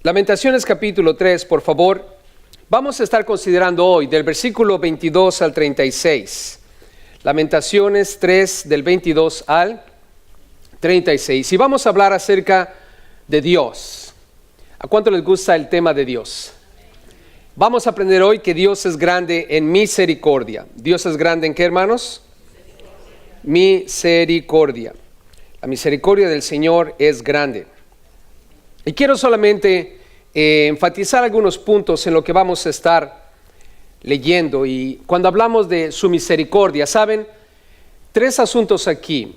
Lamentaciones capítulo 3, por favor. Vamos a estar considerando hoy del versículo 22 al 36. Lamentaciones 3 del 22 al 36. Y vamos a hablar acerca de Dios. ¿A cuánto les gusta el tema de Dios? Vamos a aprender hoy que Dios es grande en misericordia. ¿Dios es grande en qué, hermanos? Misericordia. La misericordia del Señor es grande. Y quiero solamente enfatizar algunos puntos en lo que vamos a estar leyendo. Y cuando hablamos de su misericordia, ¿saben? Tres asuntos aquí.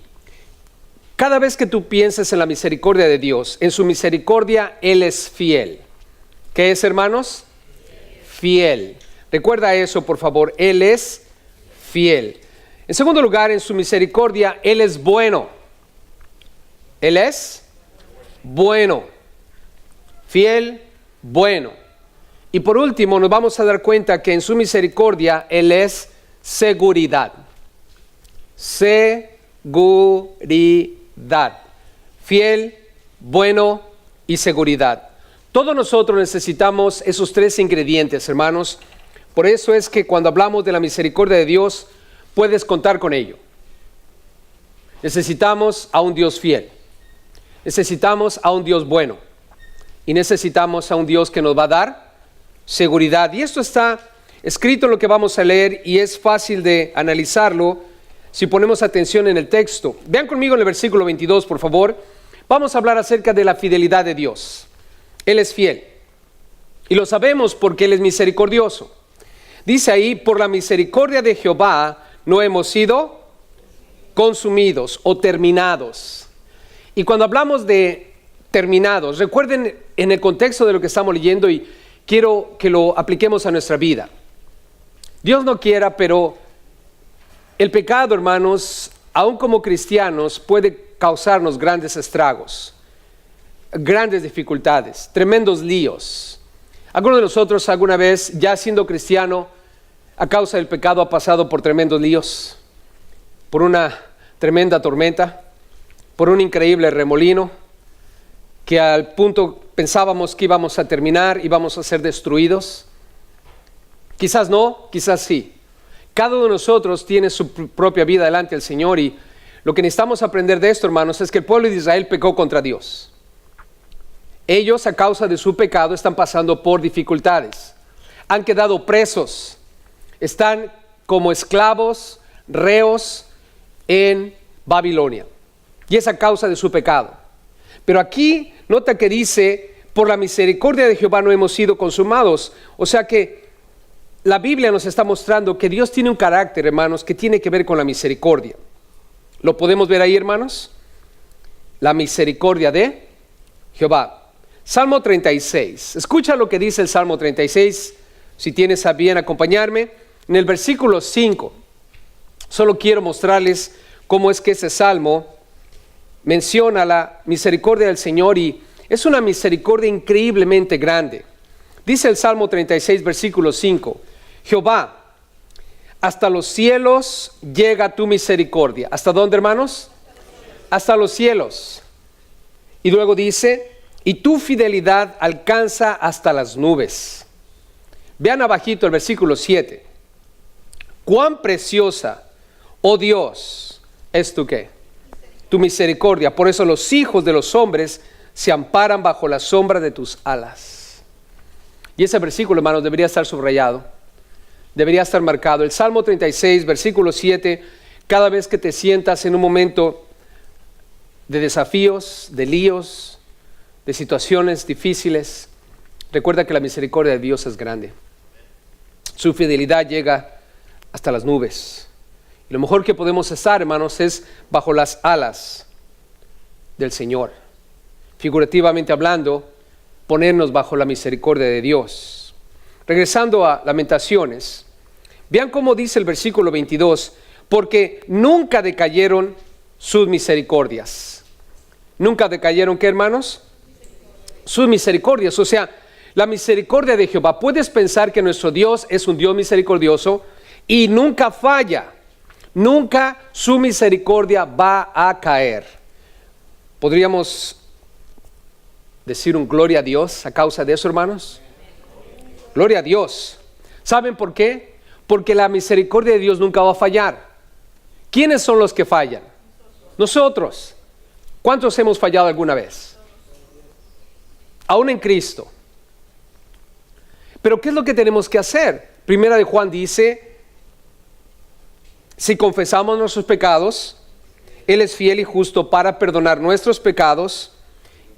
Cada vez que tú pienses en la misericordia de Dios, en su misericordia, Él es fiel. ¿Qué es, hermanos? Fiel. Recuerda eso, por favor. Él es fiel. En segundo lugar, en su misericordia, Él es bueno. Él es bueno. Fiel, bueno. Y por último, nos vamos a dar cuenta que en su misericordia, Él es seguridad. Seguridad. Fiel, bueno y seguridad. Todos nosotros necesitamos esos tres ingredientes, hermanos. Por eso es que cuando hablamos de la misericordia de Dios, puedes contar con ello. Necesitamos a un Dios fiel. Necesitamos a un Dios bueno. Y necesitamos a un Dios que nos va a dar seguridad. Y esto está escrito en lo que vamos a leer y es fácil de analizarlo si ponemos atención en el texto. Vean conmigo en el versículo 22, por favor. Vamos a hablar acerca de la fidelidad de Dios. Él es fiel. Y lo sabemos porque Él es misericordioso. Dice ahí, por la misericordia de Jehová no hemos sido consumidos o terminados. Y cuando hablamos de terminados, recuerden en el contexto de lo que estamos leyendo y quiero que lo apliquemos a nuestra vida. Dios no quiera, pero el pecado, hermanos, aun como cristianos, puede causarnos grandes estragos, grandes dificultades, tremendos líos. ¿Alguno de nosotros alguna vez, ya siendo cristiano, a causa del pecado ha pasado por tremendos líos? Por una tremenda tormenta, por un increíble remolino, que al punto pensábamos que íbamos a terminar, íbamos a ser destruidos. Quizás no, quizás sí. Cada uno de nosotros tiene su propia vida delante del Señor y lo que necesitamos aprender de esto, hermanos, es que el pueblo de Israel pecó contra Dios. Ellos, a causa de su pecado, están pasando por dificultades. Han quedado presos. Están como esclavos, reos en Babilonia. Y es a causa de su pecado. Pero aquí, nota que dice, por la misericordia de Jehová no hemos sido consumados. O sea que la Biblia nos está mostrando que Dios tiene un carácter, hermanos, que tiene que ver con la misericordia. ¿Lo podemos ver ahí, hermanos? La misericordia de Jehová. Salmo 36. Escucha lo que dice el Salmo 36. Si tienes a bien acompañarme. En el versículo 5. Solo quiero mostrarles cómo es que ese salmo menciona la misericordia del Señor y es una misericordia increíblemente grande. Dice el Salmo 36, versículo 5. Jehová, hasta los cielos llega tu misericordia. ¿Hasta dónde, hermanos? Hasta los cielos. Y luego dice, y tu fidelidad alcanza hasta las nubes. Vean abajito el versículo 7. Cuán preciosa, oh Dios, es tu ¿qué? Tu misericordia. Por eso los hijos de los hombres se amparan bajo la sombra de tus alas. Y ese versículo, hermanos, debería estar subrayado. Debería estar marcado. El Salmo 36, versículo 7. Cada vez que te sientas en un momento de desafíos, de líos, de situaciones difíciles, recuerda que la misericordia de Dios es grande. Su fidelidad llega hasta las nubes. Y lo mejor que podemos estar, hermanos, es bajo las alas del Señor. Figurativamente hablando, ponernos bajo la misericordia de Dios. Regresando a Lamentaciones, vean cómo dice el versículo 22, porque nunca decayeron sus misericordias. ¿Nunca decayeron qué, hermanos? Sus misericordias, o sea, la misericordia de Jehová. Puedes pensar que nuestro Dios es un Dios misericordioso y nunca falla. Nunca su misericordia va a caer. Podríamos decir un gloria a Dios a causa de eso, hermanos? Gloria a Dios. ¿Saben por qué? Porque la misericordia de Dios nunca va a fallar. ¿Quiénes son los que fallan? Nosotros. ¿Cuántos hemos fallado alguna vez? Aún en Cristo. Pero ¿qué es lo que tenemos que hacer? Primera de Juan dice, si confesamos nuestros pecados, Él es fiel y justo para perdonar nuestros pecados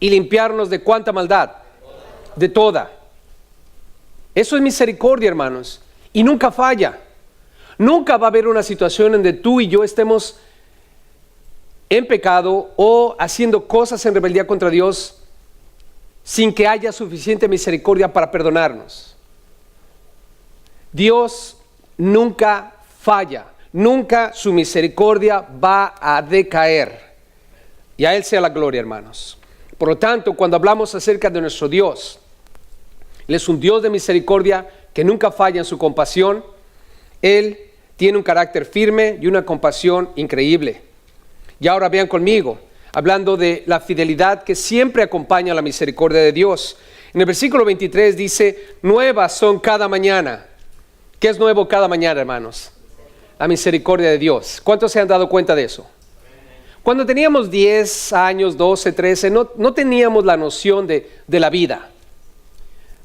y limpiarnos de ¿cuánta maldad? De toda. Eso es misericordia, hermanos, y nunca falla. Nunca va a haber una situación en donde tú y yo estemos en pecado o haciendo cosas en rebeldía contra Dios sin que haya suficiente misericordia para perdonarnos. Dios nunca falla, nunca su misericordia va a decaer. Y a Él sea la gloria, hermanos. Por lo tanto, cuando hablamos acerca de nuestro Dios, Él es un Dios de misericordia que nunca falla en su compasión. Él tiene un carácter firme y una compasión increíble. Y ahora vean conmigo, hablando de la fidelidad que siempre acompaña la misericordia de Dios. En el versículo 23 dice, nuevas son cada mañana. ¿Qué es nuevo cada mañana, hermanos? La misericordia de Dios. ¿Cuántos se han dado cuenta de eso? Cuando teníamos 10 años, 12, 13, no teníamos la noción de la vida.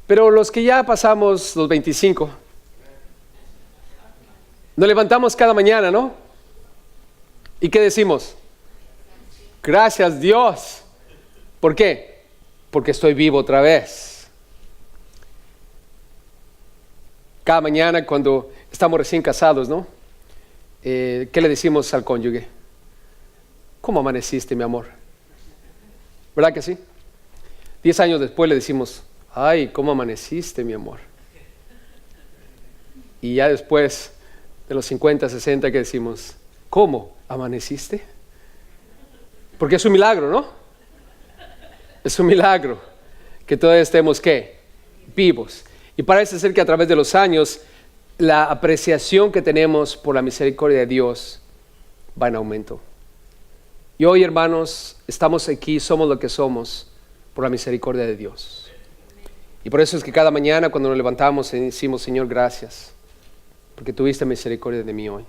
Pero los que ya pasamos los 25, nos levantamos cada mañana, ¿no? ¿Y qué decimos? Gracias Dios. ¿Por qué? Porque estoy vivo otra vez. Cada mañana cuando estamos recién casados, ¿no? ¿Qué le decimos al cónyuge? ¿Cómo amaneciste, mi amor? ¿Verdad que sí? 10 años después le decimos, ay, ¿cómo amaneciste, mi amor? Y ya después de los 50, 60, ¿qué decimos? ¿Cómo amaneciste? Porque es un milagro, ¿no? Es un milagro que todavía estemos, ¿qué? Vivos. Y parece ser que a través de los años, la apreciación que tenemos por la misericordia de Dios va en aumento. Y hoy, hermanos, estamos aquí, somos lo que somos por la misericordia de Dios. Y por eso es que cada mañana cuando nos levantamos decimos, Señor, gracias, porque tuviste misericordia de mí hoy.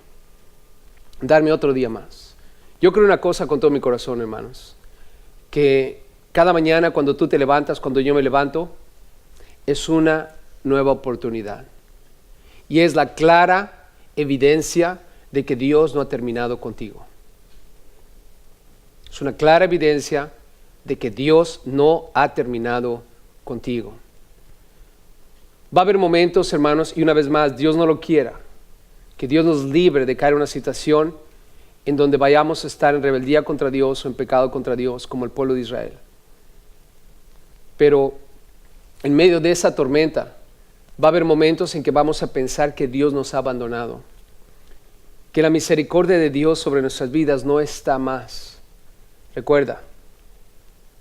Darme otro día más. Yo creo una cosa con todo mi corazón, hermanos, que cada mañana cuando tú te levantas, cuando yo me levanto, es una nueva oportunidad. Y es la clara evidencia de que Dios no ha terminado contigo. Es una clara evidencia de que Dios no ha terminado contigo. Va a haber momentos, hermanos, y una vez más, Dios no lo quiera, que Dios nos libre de caer en una situación en donde vayamos a estar en rebeldía contra Dios o en pecado contra Dios, como el pueblo de Israel. Pero en medio de esa tormenta, va a haber momentos en que vamos a pensar que Dios nos ha abandonado, que la misericordia de Dios sobre nuestras vidas no está más. Recuerda,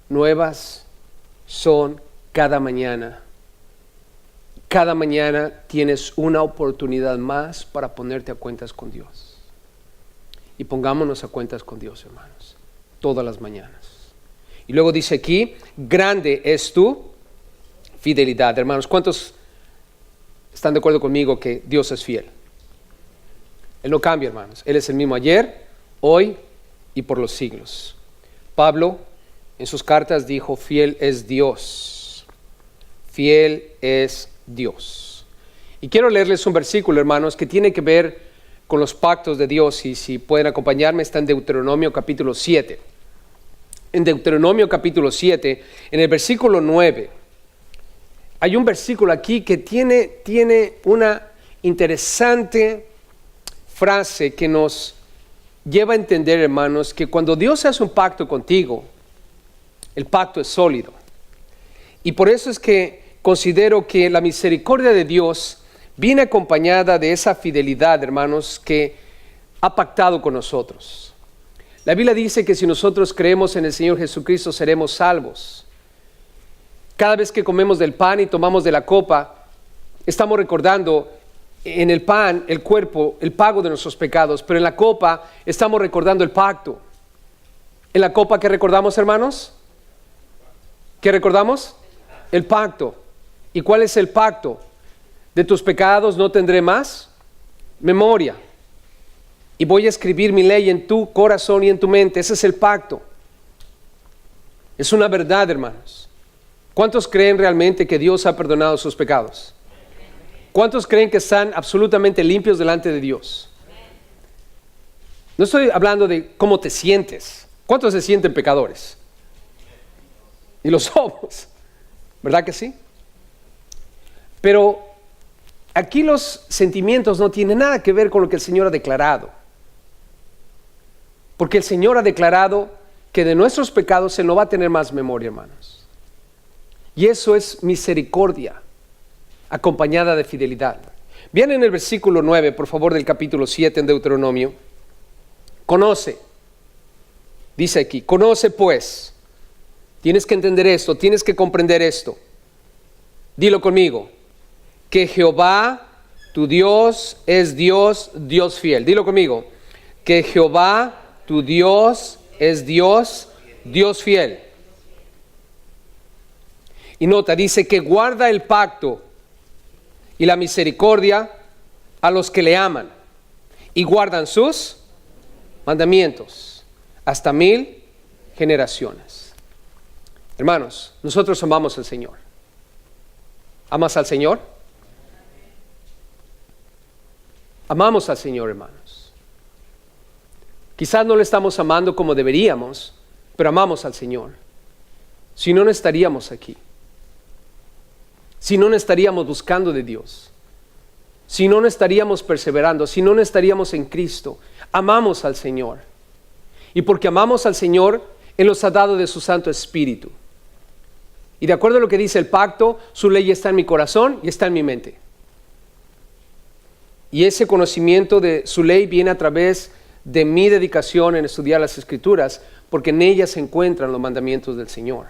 nuevas son cada mañana. Cada mañana tienes una oportunidad más para ponerte a cuentas con Dios. Y pongámonos a cuentas con Dios, hermanos, todas las mañanas. Y luego dice aquí, grande es tu fidelidad. Hermanos, ¿cuántos están de acuerdo conmigo que Dios es fiel? Él no cambia, hermanos. Él es el mismo ayer, hoy y por los siglos. Pablo en sus cartas dijo, fiel es Dios. Fiel es Dios. Y quiero leerles un versículo, hermanos, que tiene que ver con los pactos de Dios, y si pueden acompañarme, está en Deuteronomio capítulo 7. En Deuteronomio capítulo 7, en el versículo 9, hay un versículo aquí que tiene una interesante frase que nos lleva a entender, hermanos, que cuando Dios hace un pacto contigo, el pacto es sólido. Y por eso es que considero que la misericordia de Dios viene acompañada de esa fidelidad, hermanos, que ha pactado con nosotros. La Biblia dice que si nosotros creemos en el Señor Jesucristo, seremos salvos. Cada vez que comemos del pan y tomamos de la copa, estamos recordando en el pan, el cuerpo, el pago de nuestros pecados, pero en la copa estamos recordando el pacto. ¿En la copa qué recordamos, hermanos? ¿Qué recordamos? El pacto. ¿Y cuál es el pacto? De tus pecados no tendré más memoria. Y voy a escribir mi ley en tu corazón y en tu mente. Ese es el pacto. Es una verdad, hermanos. ¿Cuántos creen realmente que Dios ha perdonado sus pecados? ¿Cuántos creen que están absolutamente limpios delante de Dios? No estoy hablando de cómo te sientes. ¿Cuántos se sienten pecadores? Y lo somos. ¿Verdad que sí? Pero aquí los sentimientos no tienen nada que ver con lo que el Señor ha declarado. Porque el Señor ha declarado que de nuestros pecados Él no va a tener más memoria, hermanos. Y eso es misericordia, acompañada de fidelidad. Bien, en el versículo 9, por favor, del capítulo 7 en Deuteronomio. Conoce, dice aquí, conoce pues. Tienes que entender esto, tienes que comprender esto. Dilo conmigo, que Jehová, tu Dios, es Dios, Dios fiel. Dilo conmigo, que Jehová, tu Dios, es Dios, Dios fiel. Y nota, dice que guarda el pacto y la misericordia a los que le aman y guardan sus mandamientos hasta 1000 generaciones. Hermanos, nosotros amamos al Señor. ¿Amas al Señor? Amamos al Señor, hermanos. Quizás no le estamos amando como deberíamos, pero amamos al Señor. Si no, no estaríamos aquí. Si no, no estaríamos buscando de Dios. Si no, no estaríamos perseverando. Si no, no estaríamos en Cristo. Amamos al Señor. Y porque amamos al Señor, Él nos ha dado de su Santo Espíritu. Y de acuerdo a lo que dice el pacto, su ley está en mi corazón y está en mi mente. Y ese conocimiento de su ley viene a través de mi dedicación en estudiar las Escrituras, porque en ellas se encuentran los mandamientos del Señor.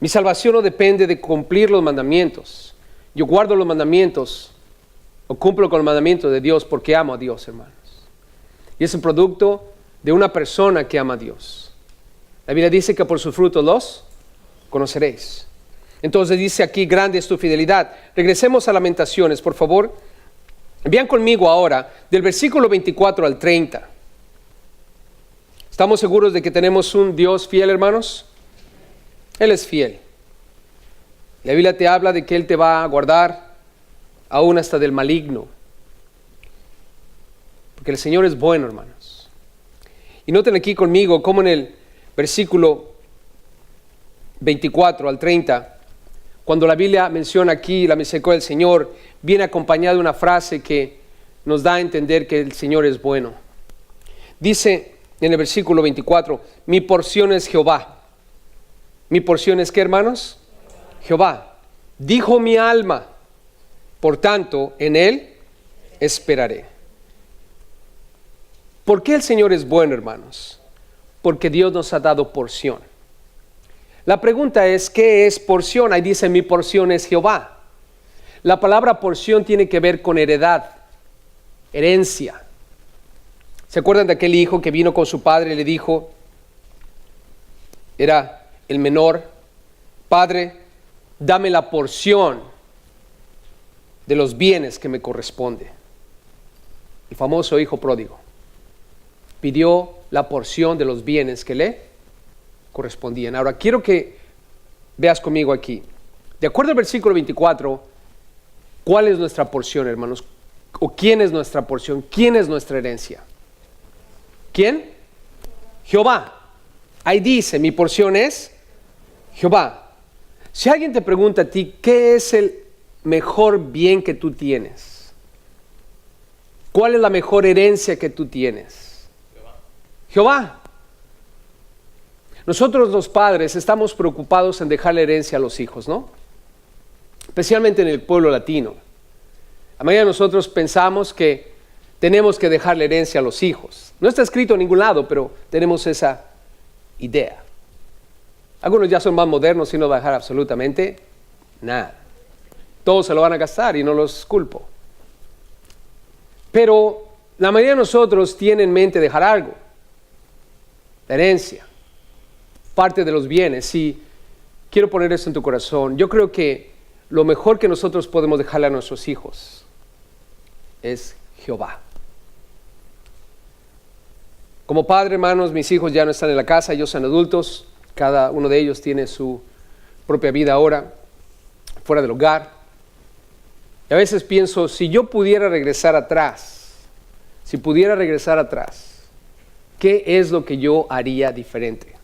Mi salvación no depende de cumplir los mandamientos. Yo guardo los mandamientos o cumplo con los mandamientos de Dios porque amo a Dios, hermanos. Y es un producto de una persona que ama a Dios. La Biblia dice que por sus frutos los conoceréis. Entonces dice aquí, grande es tu fidelidad. Regresemos a Lamentaciones, por favor. Vean conmigo ahora, del versículo 24 al 30. ¿Estamos seguros de que tenemos un Dios fiel, hermanos? Él es fiel. La Biblia te habla de que Él te va a guardar aún hasta del maligno. Porque el Señor es bueno, hermanos. Y noten aquí conmigo cómo en el versículo 24 al 30, cuando la Biblia menciona aquí la misericordia del Señor, viene acompañada de una frase que nos da a entender que el Señor es bueno. Dice en el versículo 24, mi porción es Jehová. ¿Mi porción es qué, hermanos? Jehová. Dijo mi alma, por tanto, en Él esperaré. ¿Por qué el Señor es bueno, hermanos? Porque Dios nos ha dado porción. La pregunta es, ¿qué es porción? Ahí dice, mi porción es Jehová. La palabra porción tiene que ver con heredad, herencia. ¿Se acuerdan de aquel hijo que vino con su padre y le dijo, era el menor, Padre, dame la porción de los bienes que me corresponde? El famoso hijo pródigo pidió la porción de los bienes que le correspondían. Ahora quiero que veas conmigo aquí, de acuerdo al versículo 24, ¿cuál es nuestra porción, hermanos? ¿O quién es nuestra porción? ¿Quién es nuestra herencia? ¿Quién? Jehová. Ahí dice, mi porción es Jehová. Si alguien te pregunta a ti, ¿qué es el mejor bien que tú tienes? ¿Cuál es la mejor herencia que tú tienes? Jehová. Nosotros los padres estamos preocupados en dejar la herencia a los hijos, ¿no? Especialmente en el pueblo latino. La mayoría de nosotros pensamos que tenemos que dejar la herencia a los hijos. No está escrito en ningún lado, pero tenemos esa idea. Algunos ya son más modernos y no van a dejar absolutamente nada. Todos se lo van a gastar y no los culpo. Pero la mayoría de nosotros tiene en mente dejar algo. La herencia. parte de los bienes. Y quiero poner eso en tu corazón. Yo creo que lo mejor que nosotros podemos dejarle a nuestros hijos es Jehová. Como padre, hermanos, mis hijos ya no están en la casa, ellos son adultos, cada uno de ellos tiene su propia vida ahora, fuera del hogar. Y a veces pienso, si yo pudiera regresar atrás, ¿qué es lo que yo haría diferente?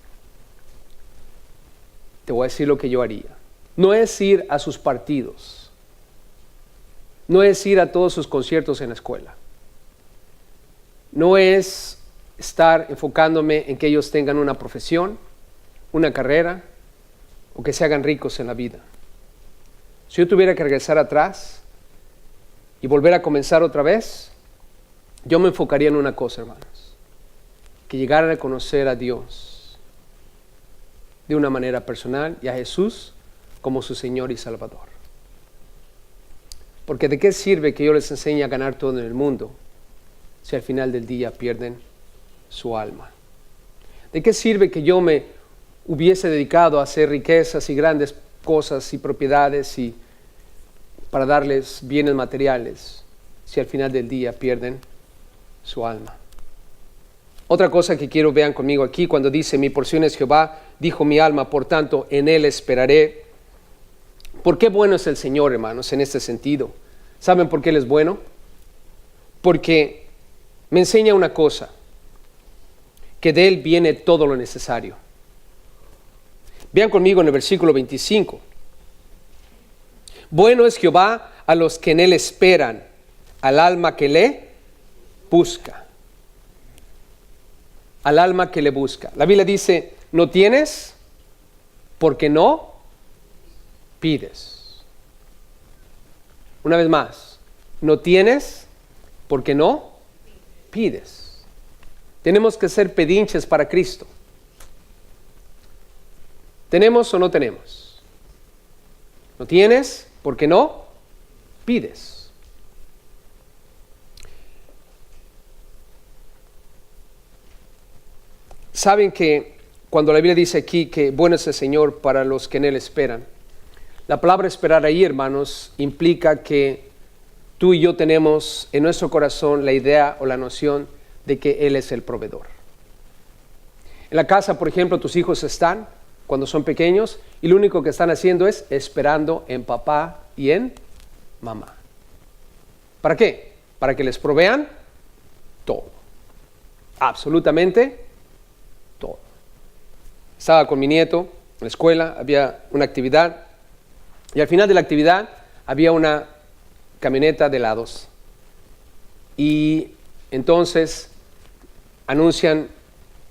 Te voy a decir lo que yo haría. No es ir a sus partidos, no es ir a todos sus conciertos en la escuela, no es estar enfocándome en que ellos tengan una profesión, una carrera o que se hagan ricos en la vida. Si yo tuviera que regresar atrás y volver a comenzar otra vez, yo me enfocaría en una cosa, hermanos, que llegaran a conocer a Dios de una manera personal y a Jesús como su Señor y Salvador. Porque ¿de qué sirve que yo les enseñe a ganar todo en el mundo si al final del día pierden su alma? ¿De qué sirve que yo me hubiese dedicado a hacer riquezas y grandes cosas y propiedades y para darles bienes materiales si al final del día pierden su alma? Otra cosa que quiero vean conmigo aquí cuando dice mi porción es Jehová, dijo mi alma, por tanto en él esperaré. ¿Por qué bueno es el Señor, hermanos, en este sentido? ¿Saben por qué Él es bueno? Porque me enseña una cosa, que de Él viene todo lo necesario. Vean conmigo en el versículo 25. Bueno es Jehová a los que en Él esperan, al alma que le busca. Al alma que le busca. La Biblia dice, no tienes porque no pides. Una vez más, no tienes porque no pides. Tenemos que ser pedinches para Cristo. ¿Tenemos o no tenemos? ¿No tienes porque no pides? Saben que cuando la Biblia dice aquí que bueno es el Señor para los que en Él esperan, la palabra esperar ahí, hermanos, implica que tú y yo tenemos en nuestro corazón la idea o la noción de que Él es el proveedor. En la casa, por ejemplo, tus hijos están cuando son pequeños y lo único que están haciendo es esperando en papá y en mamá. ¿Para qué? Para que les provean todo. Absolutamente todo. Estaba con mi nieto en la escuela, había una actividad y al final de la actividad había una camioneta de helados. Y entonces anuncian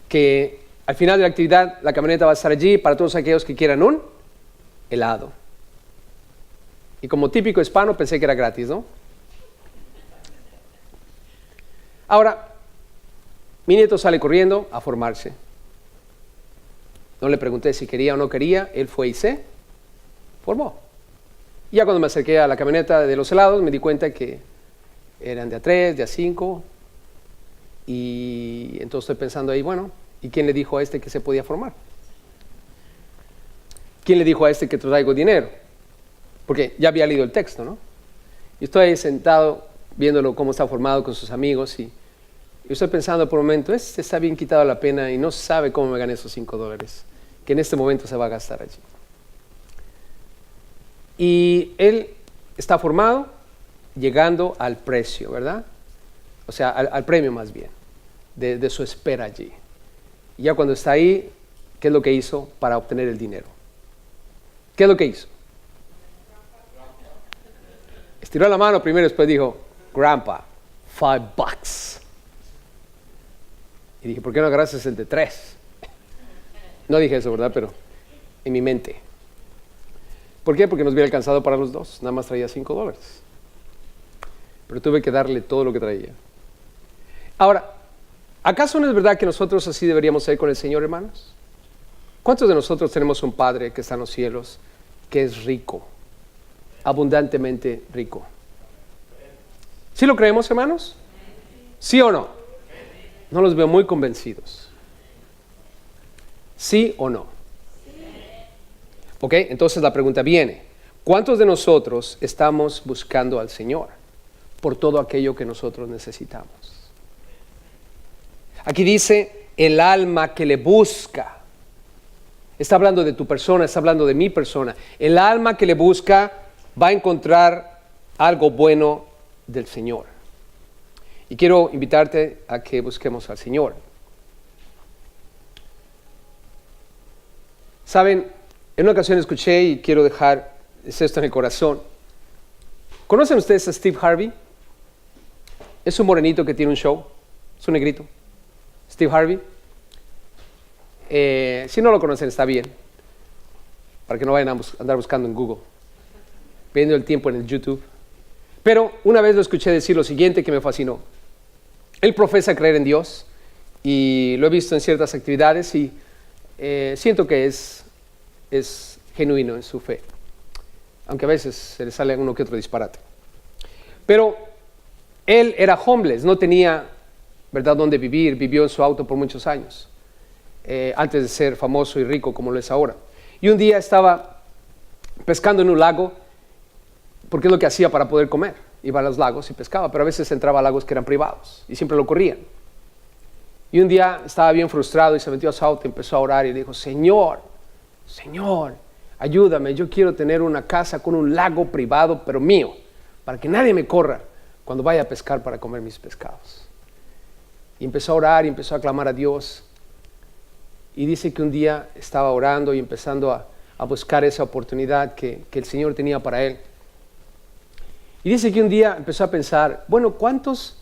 que al final de la actividad la camioneta va a estar allí para todos aquellos que quieran un helado. Y como típico hispano pensé que era gratis, ¿no? Ahora, mi nieto sale corriendo a formarse. No le pregunté si quería o no quería, él fue y se formó. Y ya cuando me acerqué a la camioneta de los helados me di cuenta que eran de A3, de A5. Y entonces estoy pensando ahí, bueno, ¿y quién le dijo a este que se podía formar? ¿Quién le dijo a este que traigo dinero? Porque ya había leído el texto, ¿no? Y estoy ahí sentado viéndolo cómo está formado con sus amigos y estoy pensando por un momento, este está bien quitado la pena y no sabe cómo me gané esos $5 que en este momento se va a gastar allí. Y él está formado llegando al precio, ¿verdad? O sea, al premio más bien, de su espera allí. Y ya cuando está ahí, ¿qué es lo que hizo para obtener el dinero? ¿Qué es lo que hizo? Estiró la mano primero y después dijo, Grandpa, $5. Y dije, ¿por qué no agarraste el de 3? No dije eso, ¿verdad? Pero en mi mente. ¿Por qué? Porque nos hubiera alcanzado para los dos. Nada más traía $5. Pero tuve que darle todo lo que traía. Ahora, ¿acaso no es verdad que nosotros así deberíamos ser con el Señor, hermanos? ¿Cuántos de nosotros tenemos un Padre que está en los cielos, que es rico, abundantemente rico? ¿Sí lo creemos, hermanos? ¿Sí o no? No los veo muy convencidos. ¿Sí o no? Ok, entonces la pregunta viene, ¿cuántos de nosotros estamos buscando al Señor por todo aquello que nosotros necesitamos? Aquí dice, el alma que le busca. Está hablando de tu persona, está hablando de mi persona. El alma que le busca va a encontrar algo bueno del Señor. Y quiero invitarte a que busquemos al Señor. Saben, en una ocasión escuché y quiero dejar esto en el corazón. ¿Conocen ustedes a Steve Harvey? Es un morenito que tiene un show, es un negrito. Steve Harvey. Si no lo conocen, está bien, para que no vayan a andar buscando en Google, viendo el tiempo en el YouTube. Pero una vez lo escuché decir lo siguiente que me fascinó. Él profesa creer en Dios y lo he visto en ciertas actividades y siento que es genuino en su fe, aunque a veces se le sale uno que otro disparate. Pero él era homeless, no tenía, ¿verdad?, dónde vivir, vivió en su auto por muchos años, antes de ser famoso y rico como lo es ahora. Y un día estaba pescando en un lago, porque es lo que hacía para poder comer. Iba a los lagos y pescaba, pero a veces entraba a lagos que eran privados y siempre lo corrían. Y un día estaba bien frustrado y se metió a su auto y empezó a orar y dijo, Señor, ayúdame, yo quiero tener una casa con un lago privado, pero mío, para que nadie me corra cuando vaya a pescar para comer mis pescados. Y empezó a orar y empezó a clamar a Dios. Y dice que un día estaba orando y empezando a buscar esa oportunidad que el Señor tenía para él. Y dice que un día empezó a pensar, bueno, ¿cuántos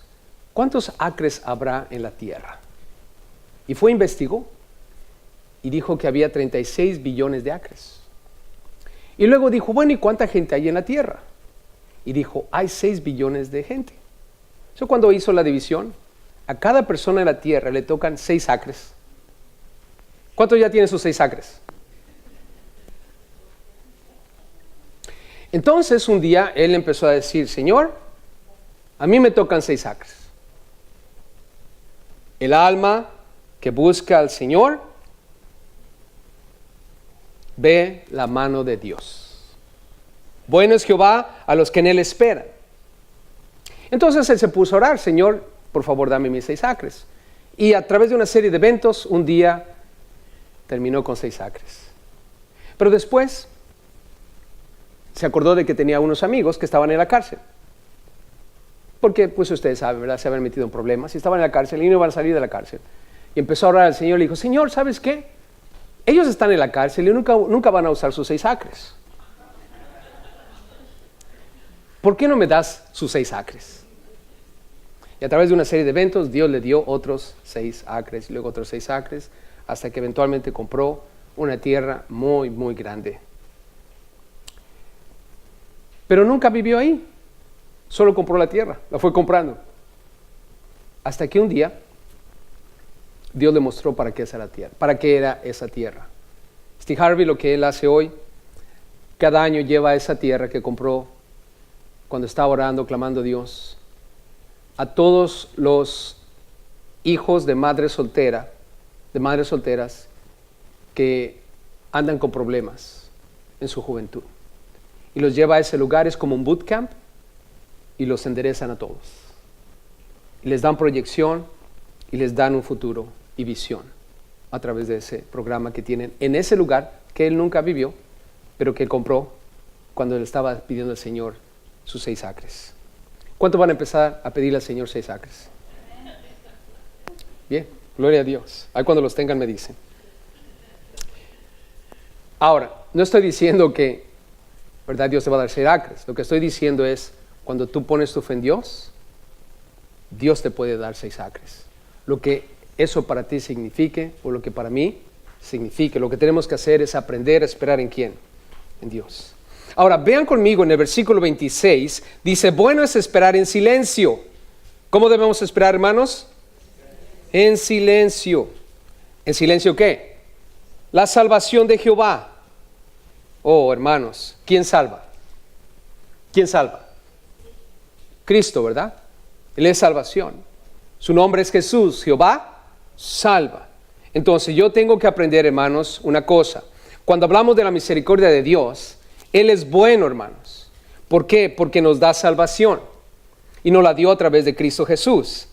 acres habrá en la tierra? Y fue, investigó y dijo que había 36 billones de acres. Y luego dijo, bueno, ¿y cuánta gente hay en la tierra? Y dijo, hay 6 billones de gente. Eso cuando hizo la división, a cada persona en la tierra le tocan 6 acres. ¿Cuántos ya tienen sus 6 acres? Entonces un día él empezó a decir, Señor, a mí me tocan 6 acres. El alma que busca al Señor ve la mano de Dios. Bueno es Jehová a los que en él esperan. Entonces él se puso a orar, Señor, por favor dame mis 6 acres. Y a través de una serie de eventos, un día terminó con 6 acres. Pero después se acordó de que tenía unos amigos que estaban en la cárcel. Porque, pues ustedes saben, ¿verdad? Se habían metido en problemas y estaban en la cárcel y no iban a salir de la cárcel. Y empezó a orar al Señor y le dijo, Señor, ¿sabes qué? Ellos están en la cárcel y nunca van a usar sus 6 acres. ¿Por qué no me das sus 6 acres? Y a través de una serie de eventos, Dios le dio otros 6 acres y luego otros 6 acres, hasta que eventualmente compró una tierra muy, muy grande. Pero nunca vivió ahí, solo compró la tierra, la fue comprando. Hasta que un día, Dios le mostró para qué era esa tierra. Steve Harvey, lo que él hace hoy, cada año lleva esa tierra que compró cuando estaba orando, clamando a Dios, a todos los hijos de madres solteras que andan con problemas en su juventud. Y los lleva a ese lugar, es como un bootcamp, y los enderezan a todos. Y les dan proyección y les dan un futuro y visión a través de ese programa que tienen en ese lugar que él nunca vivió, pero que él compró cuando le estaba pidiendo al Señor sus 6 acres. ¿Cuánto van a empezar a pedirle al Señor 6 acres? Bien, gloria a Dios. Ahí cuando los tengan me dicen. Ahora, no estoy diciendo que, ¿verdad?, Dios te va a dar 6 acres. Lo que estoy diciendo es, cuando tú pones tu fe en Dios, Dios te puede dar 6 acres. Lo que eso para ti signifique, o lo que para mí signifique, lo que tenemos que hacer es aprender a esperar ¿en quién? En Dios. Ahora, vean conmigo en el versículo 26, dice, bueno es esperar en silencio. ¿Cómo debemos esperar, hermanos? En silencio. ¿En silencio qué? La salvación de Jehová. Oh, hermanos, ¿quién salva? ¿Quién salva? Cristo, ¿verdad? Él es salvación. Su nombre es Jesús, Jehová salva. Entonces yo tengo que aprender, hermanos, una cosa. Cuando hablamos de la misericordia de Dios, Él es bueno, hermanos. ¿Por qué? Porque nos da salvación. Y nos la dio a través de Cristo Jesús.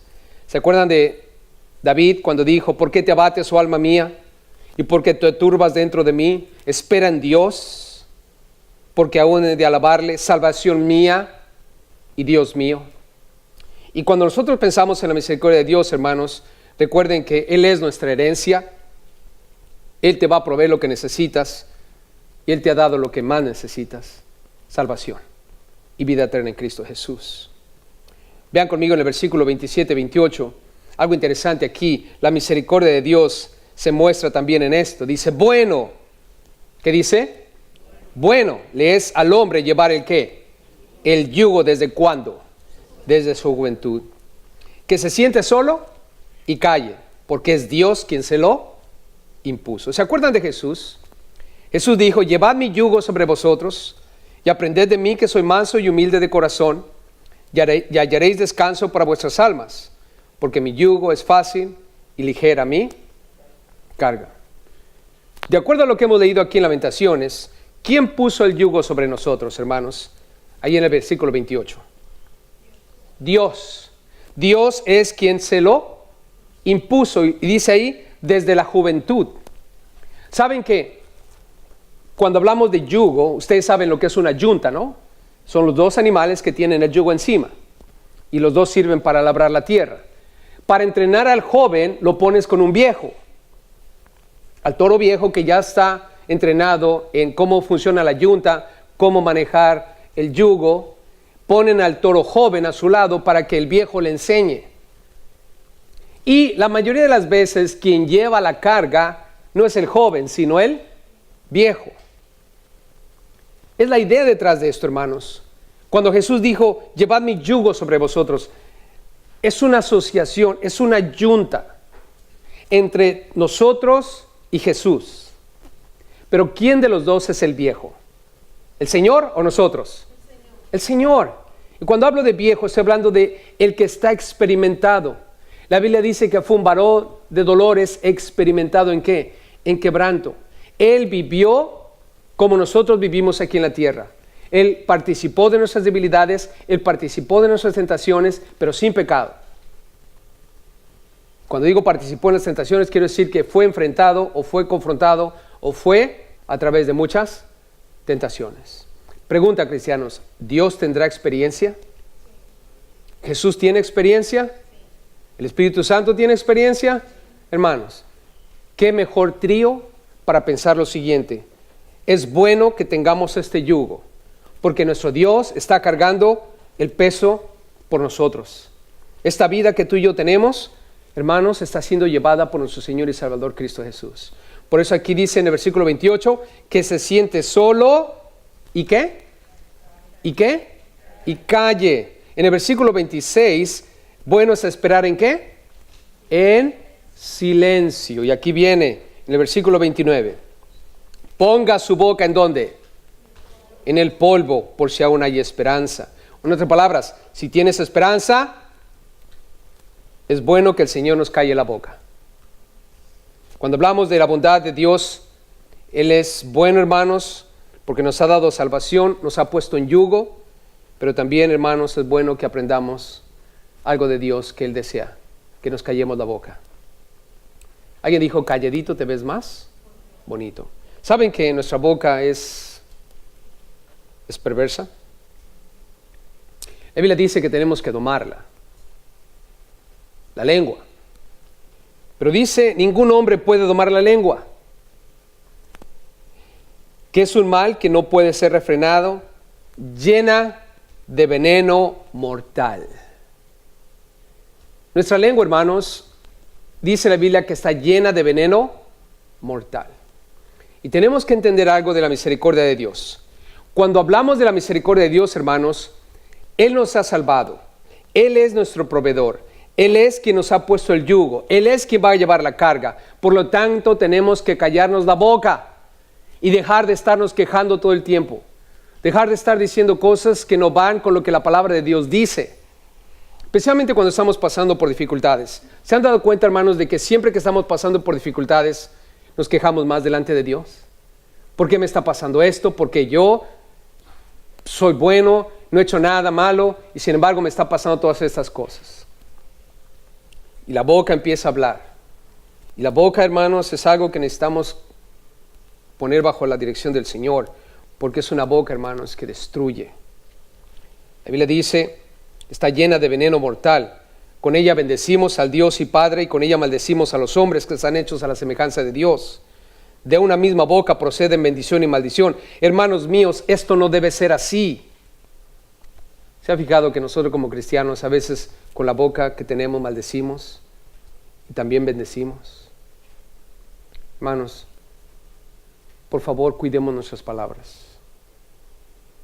¿Se acuerdan de David cuando dijo, ¿por qué te abates, oh alma mía? ¿Y por qué te turbas dentro de mí? Espera en Dios, porque aún he de alabarle, salvación mía y Dios mío. Y cuando nosotros pensamos en la misericordia de Dios, hermanos, recuerden que Él es nuestra herencia. Él te va a proveer lo que necesitas y Él te ha dado lo que más necesitas, salvación y vida eterna en Cristo Jesús. Vean conmigo en el versículo 27-28, algo interesante aquí. La misericordia de Dios se muestra también en esto. Dice, bueno, ¿qué dice? Bueno, le es al hombre llevar el ¿qué? El yugo, ¿desde cuándo? Desde su juventud. Que se siente solo y calle, porque es Dios quien se lo impuso. ¿Se acuerdan de Jesús? Jesús dijo, llevad mi yugo sobre vosotros y aprended de mí, que soy manso y humilde de corazón, y hallaréis descanso para vuestras almas, porque mi yugo es fácil y ligera mi carga. De acuerdo a lo que hemos leído aquí en Lamentaciones, ¿quién puso el yugo sobre nosotros, hermanos? Ahí en el versículo 28. Dios. Dios es quien se lo impuso, y dice ahí, desde la juventud. ¿Saben que cuando hablamos de yugo, ustedes saben lo que es una yunta, ¿no? Son los dos animales que tienen el yugo encima y los dos sirven para labrar la tierra. Para entrenar al joven lo pones con un viejo, al toro viejo que ya está entrenado en cómo funciona la yunta, cómo manejar el yugo. Ponen al toro joven a su lado para que el viejo le enseñe. Y la mayoría de las veces quien lleva la carga no es el joven, sino el viejo. Es la idea detrás de esto, hermanos. Cuando Jesús dijo, llevad mi yugo sobre vosotros, es una asociación, es una yunta entre nosotros y Jesús. Pero ¿quién de los dos es el viejo? ¿El Señor o nosotros? El Señor. Y cuando hablo de viejo, estoy hablando de el que está experimentado. La Biblia dice que fue un varón de dolores, experimentado ¿en qué? En quebranto. Él vivió como nosotros vivimos aquí en la tierra. Él participó de nuestras debilidades, Él participó de nuestras tentaciones, pero sin pecado. Cuando digo participó en las tentaciones, quiero decir que fue enfrentado o fue confrontado o fue a través de muchas tentaciones. Pregunta, cristianos, ¿Dios tendrá experiencia? ¿Jesús tiene experiencia? ¿El Espíritu Santo tiene experiencia? Hermanos, ¿qué mejor trío para pensar lo siguiente? Es bueno que tengamos este yugo, porque nuestro Dios está cargando el peso por nosotros. Esta vida que tú y yo tenemos, hermanos, está siendo llevada por nuestro Señor y Salvador Cristo Jesús. Por eso aquí dice en el versículo 28 que se siente solo y ¿qué? ¿Y qué? Y calle. En el versículo 26, bueno es esperar ¿en qué? En silencio. Y aquí viene en el versículo 29. Ponga su boca ¿en dónde? En el polvo, por si aún hay esperanza. En otras palabras, si tienes esperanza, es bueno que el Señor nos calle la boca. Cuando hablamos de la bondad de Dios, Él es bueno, hermanos, porque nos ha dado salvación, nos ha puesto en yugo, pero también, hermanos, es bueno que aprendamos algo de Dios que Él desea, que nos callemos la boca. ¿Alguien dijo, calladito te ves más bonito? ¿Saben que nuestra boca es perversa? La Biblia dice que tenemos que domarla, la lengua. Pero dice, ningún hombre puede domar la lengua, que es un mal que no puede ser refrenado, llena de veneno mortal. Nuestra lengua, hermanos, dice la Biblia que está llena de veneno mortal. Y tenemos que entender algo de la misericordia de Dios. Cuando hablamos de la misericordia de Dios, hermanos, Él nos ha salvado. Él es nuestro proveedor. Él es quien nos ha puesto el yugo. Él es quien va a llevar la carga. Por lo tanto, tenemos que callarnos la boca y dejar de estarnos quejando todo el tiempo. Dejar de estar diciendo cosas que no van con lo que la palabra de Dios dice. especialmente cuando estamos pasando por dificultades. ¿Se han dado cuenta, hermanos, de que siempre que estamos pasando por dificultades nos quejamos más delante de Dios? ¿Por qué me está pasando esto? Porque yo soy bueno, no he hecho nada malo y sin embargo me está pasando todas estas cosas. Y la boca empieza a hablar. Y la boca, hermanos, es algo que necesitamos poner bajo la dirección del Señor, porque es una boca, hermanos, que destruye. La Biblia dice, está llena de veneno mortal. Con ella bendecimos al Dios y Padre, y con ella maldecimos a los hombres que están hechos a la semejanza de Dios. De una misma boca proceden bendición y maldición. Hermanos míos, esto no debe ser así. ¿Se ha fijado que nosotros como cristianos a veces con la boca que tenemos maldecimos y también bendecimos? Hermanos, por favor, cuidemos nuestras palabras.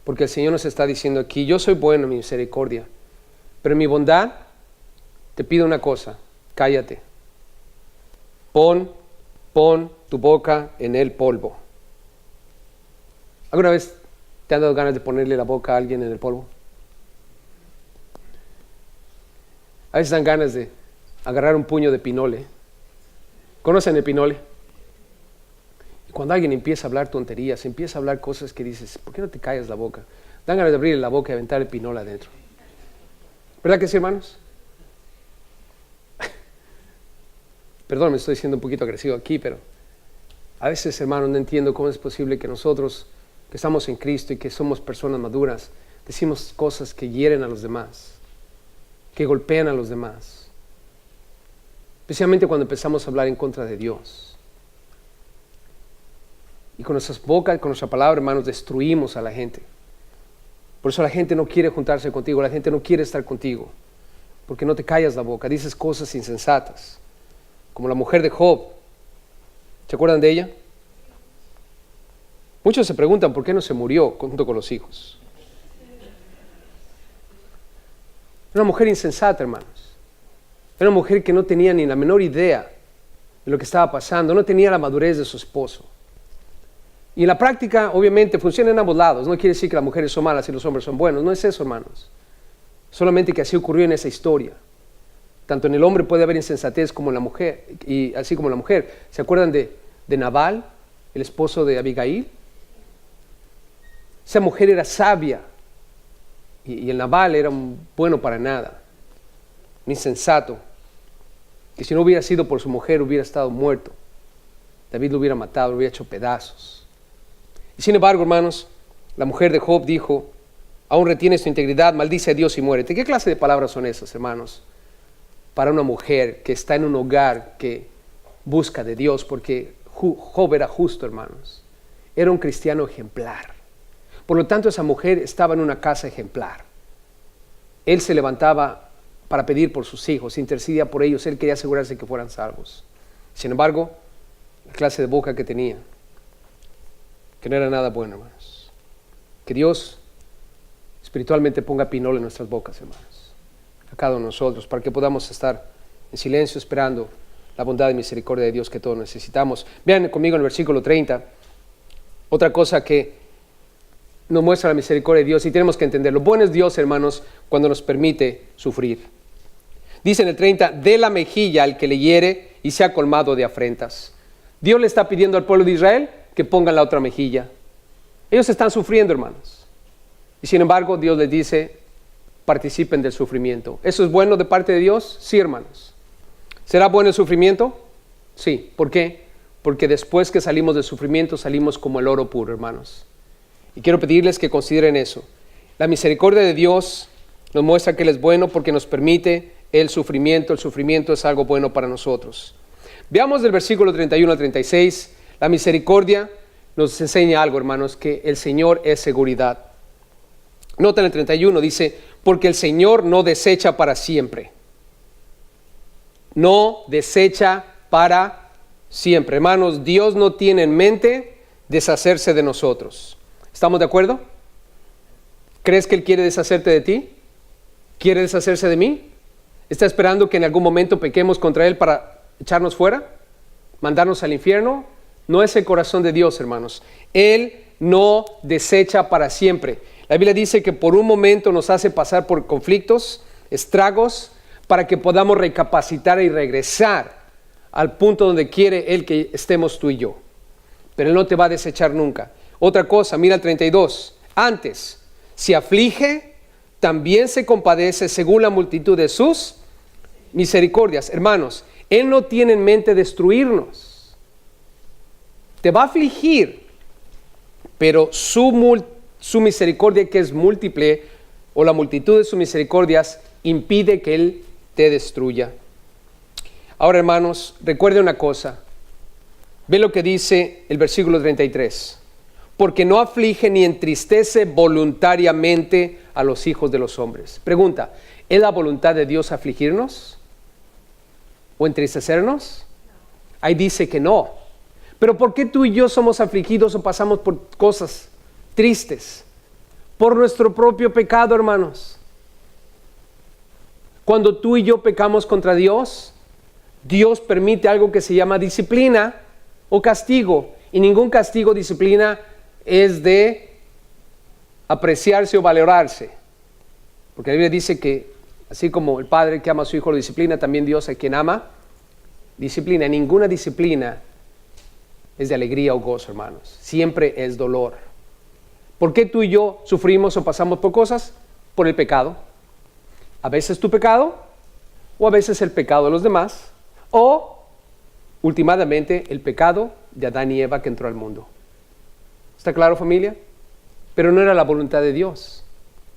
Porque el Señor nos está diciendo aquí, yo soy bueno en mi misericordia, pero en mi bondad te pido una cosa, cállate. Pon tu boca en el polvo. ¿Alguna vez te han dado ganas de ponerle la boca a alguien en el polvo? A veces dan ganas de agarrar un puño de pinole. ¿Conocen el pinole? Y cuando alguien empieza a hablar tonterías, empieza a hablar cosas que dices, ¿por qué no te callas la boca? Dan ganas de abrirle la boca y aventar el pinole adentro. ¿Verdad que sí, hermanos? Perdón, me estoy siendo un poquito agresivo aquí, pero a veces, hermanos, no entiendo cómo es posible que nosotros, que estamos en Cristo y que somos personas maduras, decimos cosas que hieren a los demás, que golpean a los demás. Especialmente cuando empezamos a hablar en contra de Dios. Y con nuestras bocas, con nuestra palabra, hermanos, destruimos a la gente. Por eso la gente no quiere juntarse contigo, la gente no quiere estar contigo, porque no te callas la boca, dices cosas insensatas. Como la mujer de Job. ¿Se acuerdan de ella? Muchos se preguntan por qué no se murió junto con los hijos. Era una mujer insensata, hermanos. Era una mujer que no tenía ni la menor idea de lo que estaba pasando, no tenía la madurez de su esposo. Y en la práctica, obviamente, funciona en ambos lados. No quiere decir que las mujeres son malas y los hombres son buenos. No es eso, hermanos. Solamente que así ocurrió en esa historia. Tanto en el hombre puede haber insensatez como en la mujer, y así como en la mujer. ¿Se acuerdan de Nabal, el esposo de Abigail? Esa mujer era sabia, y el Nabal era un bueno para nada, un insensato, que si no hubiera sido por su mujer hubiera estado muerto. David lo hubiera matado, lo hubiera hecho pedazos. Y sin embargo, hermanos, la mujer de Job dijo, aún retienes tu integridad, maldice a Dios y muérete. ¿Qué clase de palabras son esas, hermanos? Para una mujer que está en un hogar que busca de Dios, porque Job era justo, hermanos. Era un cristiano ejemplar. Por lo tanto, esa mujer estaba en una casa ejemplar. Él se levantaba para pedir por sus hijos, intercedía por ellos, él quería asegurarse que fueran salvos. Sin embargo, la clase de boca que tenía, que no era nada bueno, hermanos. Que Dios espiritualmente ponga pinol en nuestras bocas, hermanos, a cada uno de nosotros, para que podamos estar en silencio esperando la bondad y misericordia de Dios que todos necesitamos. Vean conmigo en el versículo 30, otra cosa que nos muestra la misericordia de Dios y tenemos que entenderlo. Bueno es Dios, hermanos, cuando nos permite sufrir. Dice en el 30, de la mejilla al que le hiere y sea colmado de afrentas. Dios le está pidiendo al pueblo de Israel que pongan la otra mejilla. Ellos están sufriendo, hermanos. Y sin embargo, Dios les dice, participen del sufrimiento. ¿Eso es bueno de parte de Dios? Sí, hermanos. ¿Será bueno el sufrimiento? Sí. ¿Por qué? Porque después que salimos del sufrimiento, salimos como el oro puro, hermanos. Y quiero pedirles que consideren eso. La misericordia de Dios nos muestra que Él es bueno porque nos permite el sufrimiento. El sufrimiento es algo bueno para nosotros. Veamos del versículo 31 al 36. La misericordia nos enseña algo, hermanos, que el Señor es seguridad. Nota en el 31, dice, porque el Señor no desecha para siempre. No desecha para siempre. Hermanos, Dios no tiene en mente deshacerse de nosotros. ¿Estamos de acuerdo? ¿Crees que Él quiere deshacerte de ti? ¿Quiere deshacerse de mí? ¿Está esperando que en algún momento pequemos contra Él para echarnos fuera? ¿Mandarnos al infierno? No es el corazón de Dios, hermanos. Él no desecha para siempre. La Biblia dice que por un momento nos hace pasar por conflictos, estragos, para que podamos recapacitar y regresar al punto donde quiere Él que estemos tú y yo. Pero Él no te va a desechar nunca. Otra cosa, mira el 32. Antes, si aflige, también se compadece según la multitud de sus misericordias. Hermanos, Él no tiene en mente destruirnos. Te va a afligir, pero su misericordia, que es múltiple, o la multitud de sus misericordias, impide que Él te destruya. Ahora, hermanos, recuerde una cosa. Ve lo que dice el versículo 33. Porque no aflige ni entristece voluntariamente a los hijos de los hombres. Pregunta, ¿es la voluntad de Dios afligirnos o entristecernos? Ahí dice que no. Pero ¿por qué tú y yo somos afligidos o pasamos por cosas tristes? Por nuestro propio pecado, hermanos. Cuando tú y yo pecamos contra Dios, Dios permite algo que se llama disciplina o castigo. Y ningún castigo o disciplina es de apreciarse o valorarse. Porque la Biblia dice que así como el padre que ama a su hijo lo disciplina, también Dios a quien ama disciplina. Ninguna disciplina es de alegría o gozo, hermanos. Siempre es dolor. ¿Por qué tú y yo sufrimos o pasamos por cosas? Por el pecado. A veces tu pecado, o a veces el pecado de los demás, o últimamente el pecado de Adán y Eva que entró al mundo. ¿Está claro, familia? Pero no era la voluntad de Dios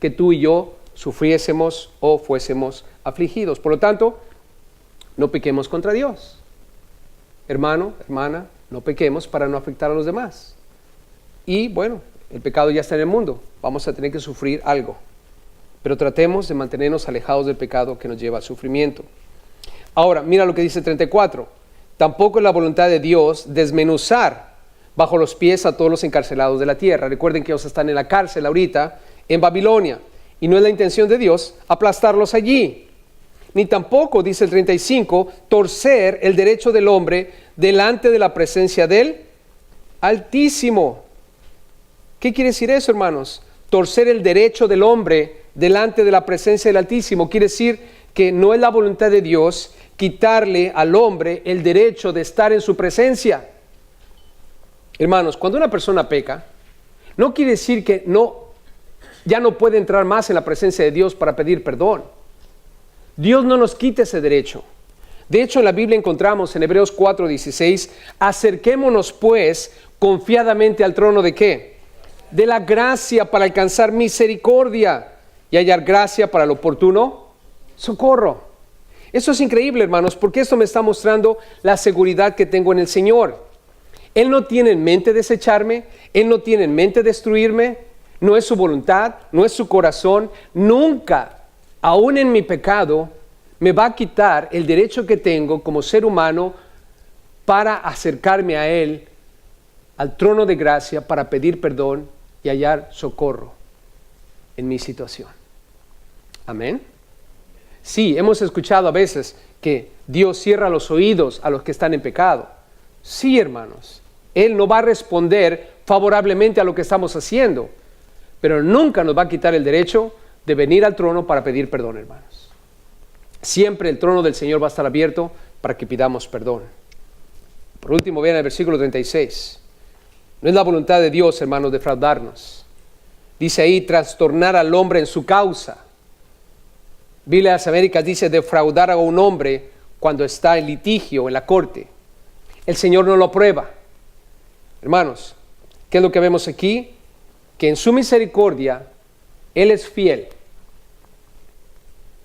que tú y yo sufriésemos o fuésemos afligidos. Por lo tanto, no pequemos contra Dios. Hermano, hermana, no pequemos para no afectar a los demás. Y bueno, el pecado ya está en el mundo. Vamos a tener que sufrir algo. Pero tratemos de mantenernos alejados del pecado que nos lleva al sufrimiento. Ahora, mira lo que dice 34. Tampoco es la voluntad de Dios desmenuzar bajo los pies a todos los encarcelados de la tierra. Recuerden que ellos están en la cárcel ahorita, en Babilonia. Y no es la intención de Dios aplastarlos allí. Ni tampoco, dice el 35, torcer el derecho del hombre delante de la presencia del Altísimo. ¿Qué quiere decir eso, hermanos? Torcer el derecho del hombre delante de la presencia del Altísimo. Quiere decir que no es la voluntad de Dios quitarle al hombre el derecho de estar en su presencia. Hermanos, cuando una persona peca, no quiere decir que ya no puede entrar más en la presencia de Dios para pedir perdón. Dios no nos quita ese derecho. De hecho, en la Biblia encontramos en Hebreos 4:16, acerquémonos pues confiadamente al trono ¿de qué? De la gracia para alcanzar misericordia y hallar gracia para el oportuno socorro. Eso es increíble, hermanos, porque esto me está mostrando la seguridad que tengo en el Señor. Él no tiene en mente desecharme, Él no tiene en mente destruirme, no es su voluntad, no es su corazón. Nunca, aún en mi pecado, me va a quitar el derecho que tengo como ser humano para acercarme a Él, al trono de gracia, para pedir perdón y hallar socorro en mi situación. Amén. Sí, hemos escuchado a veces que Dios cierra los oídos a los que están en pecado. Sí, hermanos, Él no va a responder favorablemente a lo que estamos haciendo, pero nunca nos va a quitar el derecho de venir al trono para pedir perdón, hermanos. Siempre el trono del Señor va a estar abierto para que pidamos perdón. Por último, vean el versículo 36. No es la voluntad de Dios, hermanos, defraudarnos. Dice ahí, trastornar al hombre en su causa. Biblia de las Américas dice defraudar a un hombre cuando está en litigio en la corte. El Señor no lo aprueba. Hermanos, ¿qué es lo que vemos aquí? Que en su misericordia Él es fiel.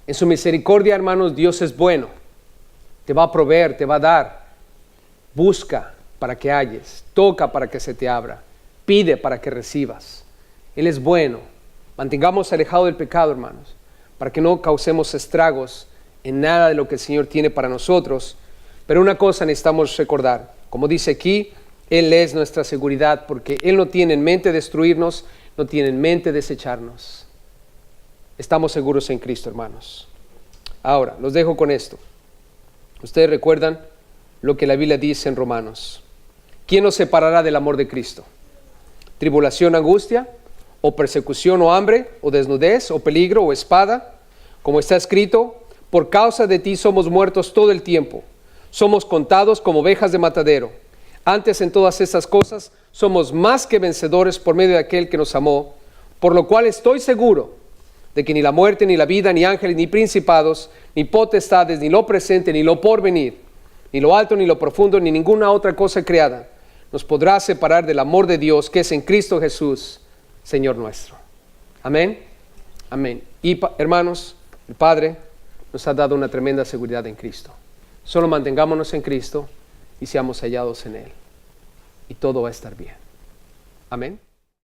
En su misericordia, hermanos, Dios es bueno. Te va a proveer, te va a dar. Busca para que halles. Toca para que se te abra. Pide para que recibas. Él es bueno. Mantengamos alejado del pecado, hermanos, para que no causemos estragos en nada de lo que el Señor tiene para nosotros. Pero una cosa necesitamos recordar. Como dice aquí, Él es nuestra seguridad, porque Él no tiene en mente destruirnos, no tiene en mente desecharnos. Estamos seguros en Cristo, hermanos. Ahora, los dejo con esto. Ustedes recuerdan lo que la Biblia dice en Romanos. ¿Quién nos separará del amor de Cristo? ¿Tribulación, angustia, o persecución, o hambre, o desnudez, o peligro, o espada? Como está escrito, por causa de ti somos muertos todo el tiempo. Somos contados como ovejas de matadero. Antes en todas estas cosas somos más que vencedores por medio de aquel que nos amó, por lo cual estoy seguro de que ni la muerte, ni la vida, ni ángeles, ni principados, ni potestades, ni lo presente, ni lo porvenir, ni lo alto, ni lo profundo, ni ninguna otra cosa creada nos podrá separar del amor de Dios que es en Cristo Jesús, Señor nuestro. Amén. Amén. Y hermanos, el Padre nos ha dado una tremenda seguridad en Cristo. Solo mantengámonos en Cristo y seamos hallados en Él. Y todo va a estar bien. Amén.